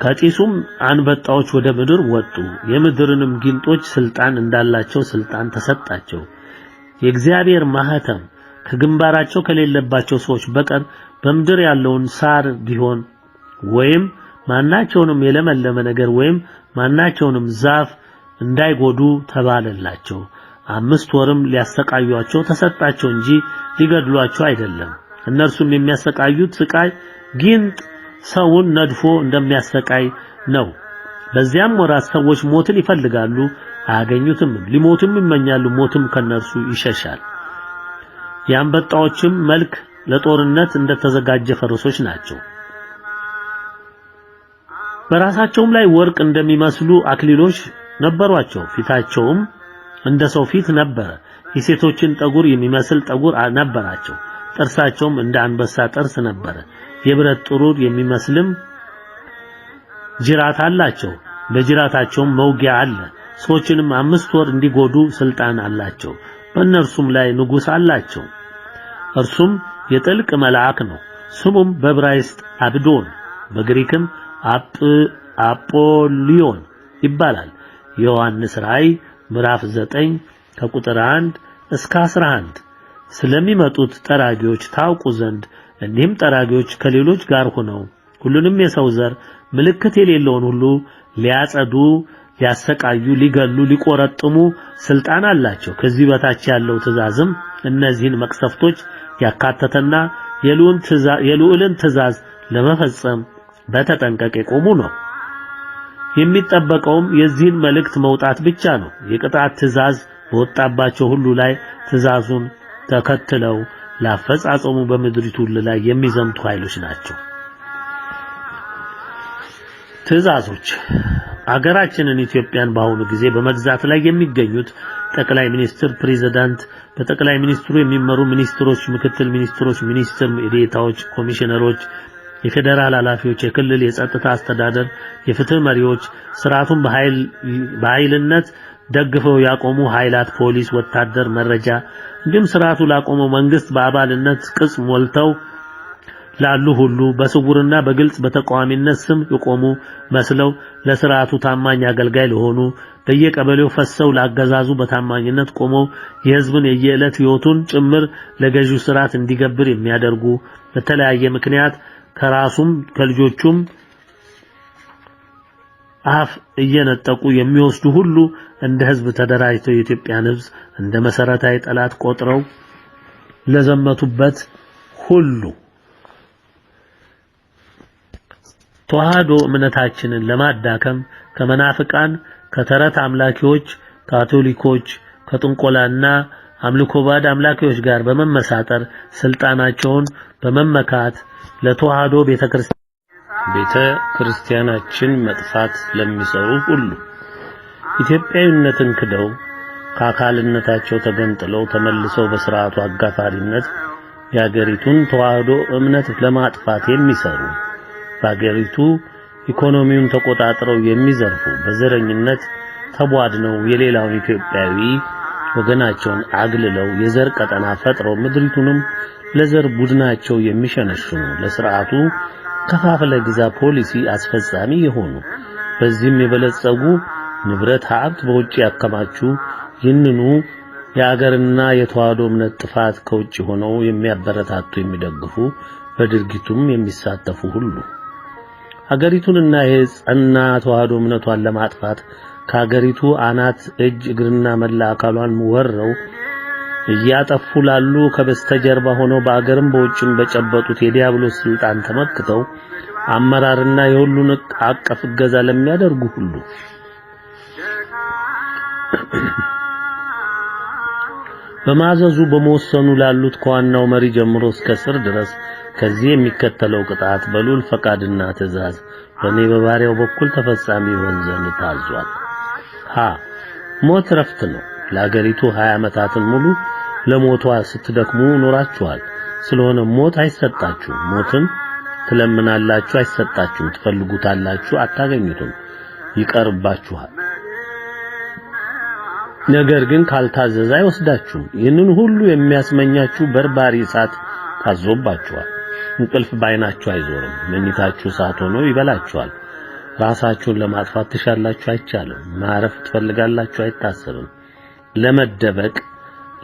ከጢሱም አንበጣዎች ወደ ምድር ወጡ የምድርንም ጊንጦች ስልጣን እንዳላቸው ስልጣን ተሰጣቸው የእግዚአብሔር ማህተም ከግንባራቸው ከሌለባቸው ሰዎች በቀር በምድር ያለውን ሳር ቢሆን ወይም ማናቸውንም የለመለመ ነገር ወይም ማናቸውንም ዛፍ እንዳይጎዱ ተባለላቸው 5 ወርም ሊያሰቃዩአቸው ተሰጣቸው እንጂ ሊገድሏቸው አይደለም እነርሱም የሚያሰቃዩት ስቃይ ጊንጥ ሰውን ነድፎ እንደሚያሰቃይ ነው በዚያም ወራት ሰዎች ሞትን ይፈልጋሉ አያገኙትም ሊሞቱም ይመኛሉ ሞትም ከነርሱ ይሸሻል የአንበጣዎችም መልክ ለጦርነት እንደተዘጋጀ ፈረሶች ናቸው በራሳቸውም ላይ ወርቅ እንደሚመስሉ አክሊሎች ነበሯቸው ፊታቸውም እንደ ሰው ፊት ነበር የሴቶችን ጠጉር የሚመስል ጠጉር ነበራቸው ጥርሳቸውም እንደ አንበሳ ጥርስ ነበር የብረት ጥሩር የሚመስልም ጅራት አላቸው በጅራታቸውም መውጊያ አለ ሰዎችንም 5 ወር እንዲጎዱ ስልጣን አላቸው በእነርሱም ላይ ንጉስ አላቸው እርሱም የጥልቅ መልአክ ነው ስሙም በዕብራይስጥ አብዶን በግሪክም አጶሊዮን ይባላል ዮሐንስ ራእይ ምዕራፍ 9 ከቁጥር 1 እስከ 11 ስለሚመጡት ጠራጊዎች ታውቁ ዘንድ እነዚህም ጠራጊዎች ከሌሎች ጋር ሆነው ሁሉንም የሰው ዘር ምልክት የሌለውን ሁሉ ሊያጸዱ ሊያሰቃዩ ሊገሉ ሊቆረጥሙ ስልጣን አላቸው ከዚህ በታች ያለው ትእዛዝም እነዚህን መቅሰፍቶች ያካተተና የልዑልን ትእዛዝ ለመፈጸም በተጠንቀቅ የቆሙ ነው የሚጠበቀውም የዚህን መልእክት መውጣት ብቻ ነው የቅጣት ትእዛዝ በወጣባቸው ሁሉ ላይ ትእዛዙን ተከትለው ላፈጻጸሙ በምድሪቱ ላይ የሚዘምቱ ኃይሎች ናቸው ትእዛዞች አገራችንን ኢትዮጵያን በአሁኑ ጊዜ በመግዛት ላይ የሚገኙት ጠቅላይ ሚኒስትር ፕሬዝዳንት በጠቅላይ ሚኒስትሩ የሚመሩ ሚኒስትሮች ምክትል ሚኒስትሮች ሚኒስትር ዴኤታዎች ኮሚሽነሮች የፌደራል ኃላፊዎች የክልል የጸጥታ አስተዳደር የፍትህ መሪዎች ስርዓቱን በኃይልነት ደግፈው ያቆሙ ኃይላት ፖሊስ ወታደር መረጃ እንዲሁም ስርዓቱ ላቆመው መንግስት በአባልነት ቅጽ ሞልተው ላሉ ሁሉ በስውርና በግልጽ በተቃዋሚነት ስም የቆሙ መስለው ለስርዓቱ ታማኝ አገልጋይ ለሆኑ በየቀበሌው ፈሰው ላገዛዙ በታማኝነት ቆመው የህዝብን የየዕለት ህይወቱን ጭምር ለገዢው ስርዓት እንዲገብር የሚያደርጉ በተለያየ ምክንያት ከራሱም ከልጆቹም አፍ እየነጠቁ የሚወስዱ ሁሉ እንደ ህዝብ ተደራጅተው የኢትዮጵያን ህዝብ እንደ መሰረታዊ ጠላት ቆጥረው ለዘመቱበት ሁሉ ተዋህዶ እምነታችንን ለማዳከም ከመናፍቃን ከተረት አምላኪዎች ካቶሊኮች ከጥንቆላና አምልኮ ባዕድ አምላኪዎች ጋር በመመሳጠር ስልጣናቸውን በመመካት ለተዋህዶ ቤተክርስቲያናችን መጥፋት ለሚሰሩ ሁሉ ኢትዮጵያዊነትን ክደው ከአካልነታቸው ተገንጥለው ተመልሰው በስርዓቱ አጋፋሪነት የሀገሪቱን ተዋህዶ እምነት ለማጥፋት የሚሰሩ በሀገሪቱ ኢኮኖሚውን ተቆጣጥረው የሚዘርፉ በዘረኝነት ተቧድነው የሌላውን ኢትዮጵያዊ ወገናቸውን አግልለው የዘር ቀጠና ፈጥረው ምድሪቱንም ለዘር ቡድናቸው የሚሸነሽኑ ለስርዓቱ ከፋፍለ ግዛ ፖሊሲ አስፈጻሚ የሆኑ በዚህም የበለጸጉ ንብረት ሀብት በውጭ ያከማቹ ይህንኑ የአገርና የተዋህዶ እምነት ጥፋት ከውጭ ሆነው የሚያበረታቱ የሚደግፉ በድርጊቱም የሚሳተፉ ሁሉ ሀገሪቱንና የጸና ተዋህዶ እምነቷን ለማጥፋት ከሀገሪቱ አናት እጅ እግርና መላ አካሏን ወረው እያጠፉ ላሉ ከበስተጀርባ ሆነው በአገርም በውጭም በጨበጡት የዲያብሎስ ስልጣን ተመክተው አመራርና የሁሉን አቀፍ እገዛ ለሚያደርጉ ሁሉ በማዘዙ በመወሰኑ ላሉት ከዋናው መሪ ጀምሮ እስከ ስር ድረስ ከዚህ የሚከተለው ቅጣት በሉል ፈቃድና ትእዛዝ በኔ በባሪያው በኩል ተፈጻሚ ይሆን ዘንድ ታዟል። ሞት ረፍት ነው። ለሀገሪቱ 20 ዓመታትን ሙሉ ለሞቷ ስትደክሙ ኖራችኋል። ስለሆነ ሞት አይሰጣችሁም። ሞትን ትለምናላችሁ አይሰጣችሁም። ትፈልጉታላችሁ አታገኙትም። ይቀርባችኋል። ነገር ግን ካልታዘዘ አይወስዳችሁም። ይህንን ሁሉ የሚያስመኛችሁ በርባሪ እሳት ታዞባችኋል። እንቅልፍ ባይናችሁ አይዞርም። መኝታችሁ እሳት ሆኖ ይበላችኋል። ራሳችሁን ለማጥፋት ትሻላችሁ አይቻልም። ማረፍ ትፈልጋላችሁ አይታሰብም። ለመደበቅ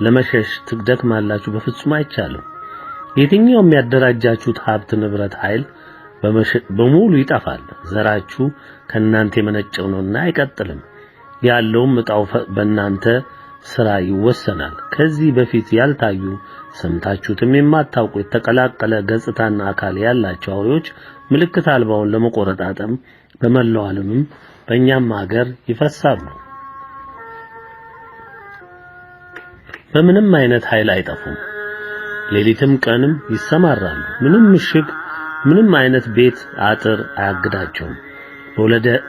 ለመሸሽ ትደክማላችሁ በፍጹም አይቻልም። የትኛውም ያደራጃችሁት ሀብት ንብረት ኃይል በሙሉ ይጠፋል። ዘራችሁ ከናንተ የመነጨው ነውና አይቀጥልም። ያለውም ዕጣው በእናንተ ስራ ይወሰናል። ከዚህ በፊት ያልታዩ ሰምታችሁትም የማታውቁ የተቀላቀለ ገጽታና አካል ያላቸው አውሬዎች ምልክት አልባውን ለመቆረጣጠም በመላው ዓለምም በእኛም ሀገር ይፈሳሉ። በምንም አይነት ኃይል አይጠፉም። ሌሊትም ቀንም ይሰማራሉ። ምንም ምሽግ ምንም አይነት ቤት አጥር አያግዳቸውም።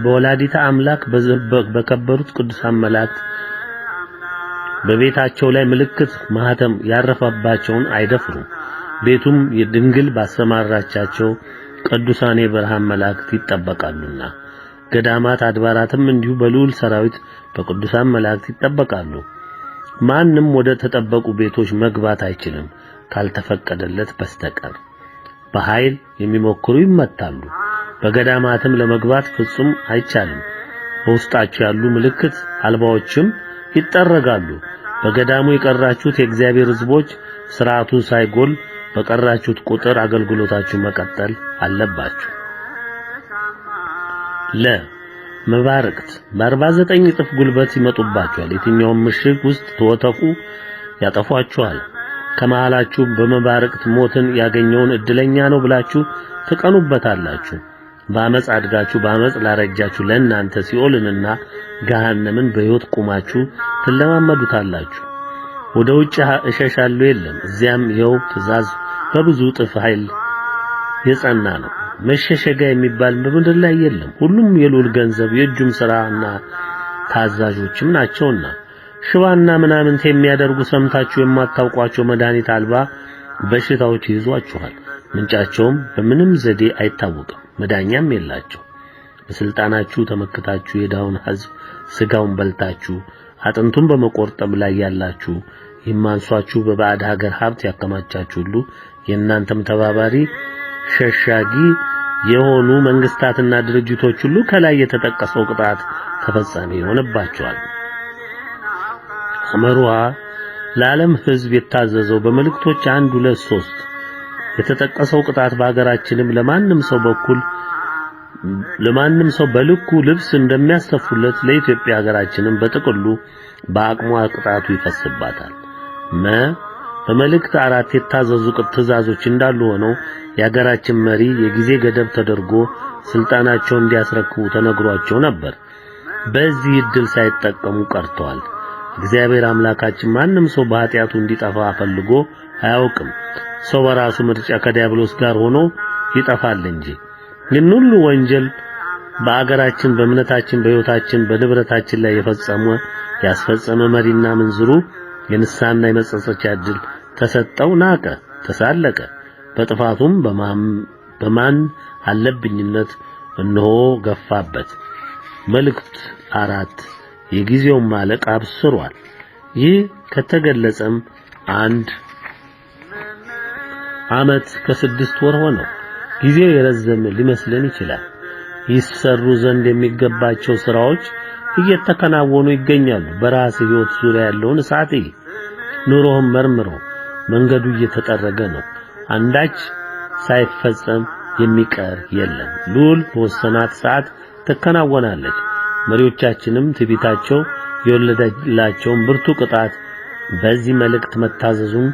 በወላዲተ አምላክ በከበሩት ቅዱሳን መላእክት በቤታቸው ላይ ምልክት ማህተም ያረፈባቸውን አይደፍሩም። ቤቱም የድንግል ባሰማራቻቸው ቅዱሳን የብርሃን መላእክት ይጠበቃሉና ገዳማት አድባራትም እንዲሁ በልዑል ሰራዊት በቅዱሳን መላእክት ይጠበቃሉ። ማንም ወደ ተጠበቁ ቤቶች መግባት አይችልም ካልተፈቀደለት በስተቀር። በኃይል የሚሞክሩ ይመታሉ። በገዳማትም ለመግባት ፍጹም አይቻልም። በውስጣቸው ያሉ ምልክት አልባዎችም ይጠረጋሉ። በገዳሙ የቀራችሁት የእግዚአብሔር ሕዝቦች ሥርዓቱ ሳይጎል በቀራችሁት ቁጥር አገልግሎታችሁ መቀጠል አለባችሁ። መባረክት በ49 እጥፍ ጉልበት ይመጡባችኋል። የትኛውም ምሽግ ውስጥ ተወተፉ ያጠፏችኋል። ከመሃላችሁ በመባረክት ሞትን ያገኘውን እድለኛ ነው ብላችሁ ትቀኑበታላችሁ። በአመጽ አድጋችሁ በአመጽ ላረጃችሁ ለእናንተ ሲኦልንና ገሃነምን በሕይወት ቁማችሁ ትለማመዱታላችሁ። ወደ ውጭ እሸሻለሁ የለም። እዚያም ይኸው ትእዛዝ በብዙ እጥፍ ኃይል የጸና ነው። መሸሸጊያ የሚባል በምድር ላይ የለም። ሁሉም የልዑል ገንዘብ የእጁም ሥራና ታዛዦችም ናቸውና ሽባና ምናምንት የሚያደርጉ ሰምታችሁ የማታውቋቸው መድኃኒት አልባ በሽታዎች ይዟችኋል። ምንጫቸውም በምንም ዘዴ አይታወቅም፣ መዳኛም የላቸው። በስልጣናችሁ ተመክታችሁ የዳውን ሕዝብ ስጋውን በልታችሁ አጥንቱን በመቆርጠም ላይ ያላችሁ ይማንሷችሁ በባዕድ ሀገር ሀብት ያከማቻችሁ ሁሉ የእናንተም ተባባሪ ሸሻጊ የሆኑ መንግስታትና ድርጅቶች ሁሉ ከላይ የተጠቀሰው ቅጣት ተፈጻሚ ይሆንባቸዋል። አመሩሃ ለዓለም ሕዝብ የታዘዘው በመልእክቶች 1 2 3 የተጠቀሰው ቅጣት በአገራችንም ለማንም ሰው በልኩ ልብስ እንደሚያሰፉለት ለኢትዮጵያ ሀገራችንም በጥቅሉ በአቅሟ ቅጣቱ ይፈስባታል። በመልእክት 4 የታዘዙ ትእዛዞች እንዳሉ ሆነው የሀገራችን መሪ የጊዜ ገደብ ተደርጎ ስልጣናቸውን እንዲያስረክቡ ተነግሯቸው ነበር። በዚህ እድል ሳይጠቀሙ ቀርተዋል። እግዚአብሔር አምላካችን ማንም ሰው በኃጢአቱ እንዲጠፋ ፈልጎ አያውቅም። ሰው በራሱ ምርጫ ከዲያብሎስ ጋር ሆኖ ይጠፋል እንጂ። ይህን ሁሉ ወንጀል በአገራችን በእምነታችን በሕይወታችን በንብረታችን ላይ ያስፈጸመ መሪና ምንዝሩ የንስሐና የመጸጸቻ ዕድል ተሰጠው፣ ናቀ፣ ተሳለቀ። በጥፋቱም በማን አለብኝነት እነሆ ገፋበት። መልእክት 4 የጊዜውን ማለቅ አብስሯል። ይህ ከተገለጸም 1 ዓመት ከ6 ወር ሆነው። ጊዜው የረዘመ ሊመስለን ይችላል። ይሰሩ ዘንድ የሚገባቸው ስራዎች እየተከናወኑ ይገኛሉ። በራስ ሕይወት ዙሪያ ያለውን እሳት ኑሮህን መርምረው። መንገዱ እየተጠረገ ነው። አንዳች ሳይፈጸም የሚቀር የለም። ልዑል በወሰናት ሰዓት ትከናወናለች። መሪዎቻችንም ትዕቢታቸው የወለደላቸውን ብርቱ ቅጣት በዚህ መልእክት መታዘዙን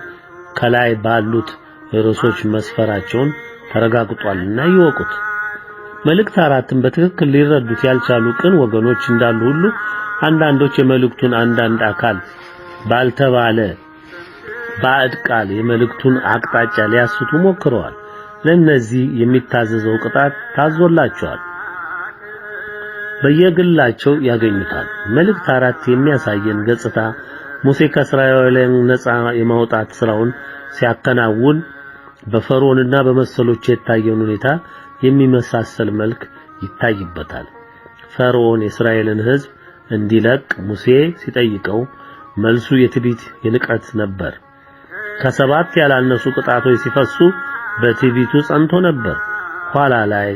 ከላይ ባሉት ርዕሶች መስፈራቸውን ተረጋግጧልና ይወቁት። መልእክት 4ን በትክክል ሊረዱት ያልቻሉ ቅን ወገኖች እንዳሉ ሁሉ አንዳንዶች የመልእክቱን አንዳንድ አካል ባልተባለ ባዕድ ቃል የመልእክቱን አቅጣጫ ሊያስቱ ሞክረዋል። ለነዚህ የሚታዘዘው ቅጣት ታዞላቸዋል፣ በየግላቸው ያገኙታል። መልእክት 4 የሚያሳየን ገጽታ ሙሴ ከእስራኤላውያን ነፃ የማውጣት ስራውን ሲያከናውን በፈርዖንና በመሰሎቹ የታየውን ሁኔታ የሚመሳሰል መልክ ይታይበታል። ፈርዖን የእስራኤልን ሕዝብ እንዲለቅ ሙሴ ሲጠይቀው መልሱ የትዕቢት የንቀት ነበር። ከ7 ያላነሱ ቅጣቶች ሲፈሱ በትዕቢቱ ጸንቶ ነበር። ኋላ ላይ